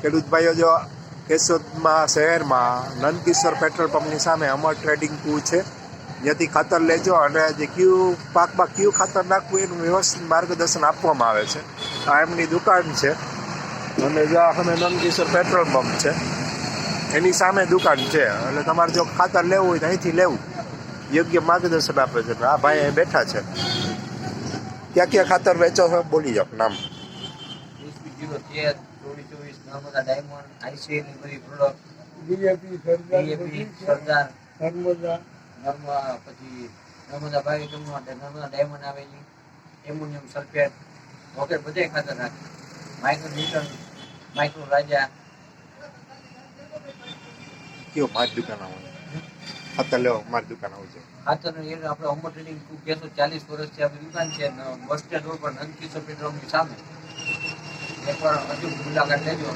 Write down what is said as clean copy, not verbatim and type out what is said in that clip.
ખેડૂત ભાઈઓ, જો કેશોદમાં શહેરમાં નંદકિશોર પેટ્રોલ પંપની સામે અમર ટ્રેડિંગ ટુ છે, જ્યાંથી ખાતર લેજો અને જે પાકમાં કયું ખાતર નાખવું એનું વ્યવસ્થિત માર્ગદર્શન આપવામાં આવે છે. આ એમની દુકાન છે અને જો સામે નંદકિશોર પેટ્રોલ પંપ છે, એની સામે દુકાન છે. એટલે તમારે જો ખાતર લેવું હોય તો અહીંથી લેવું, યોગ્ય માર્ગદર્શન આપે છે. આ ભાઈ અહીં બેઠા છે. ક્યાં ક્યાં ખાતર વેચો છો બોલી જાઓ નામ. નર્મદા ડાયમંડ, આઈસી ની બધી પ્રોડક્ટ, ડીએપી, સરદાર, નર્મદા, પછી નર્મદા બાયોકેમ માટે નર્મદા ડાયમંડ આવેલી, એમોનિયમ સલ્ફેટ વગેરે બધે ખાતર રાખે. માઇક્રો ન્યુટન, માઇક્રો રાજા. કયો મારી દુકાન આવો ખાતર લેવો, મારી દુકાન આવજો. ખાતર આપણે અમર ટ્રેડિંગ 40 વર્ષથી આપણી દુકાન છે. બસ સ્ટેન્ડ રોડ પર નંદકિશોર પેટ્રોલ પંપની સામે. એકવાર હજુ મુલાકાત લેજો.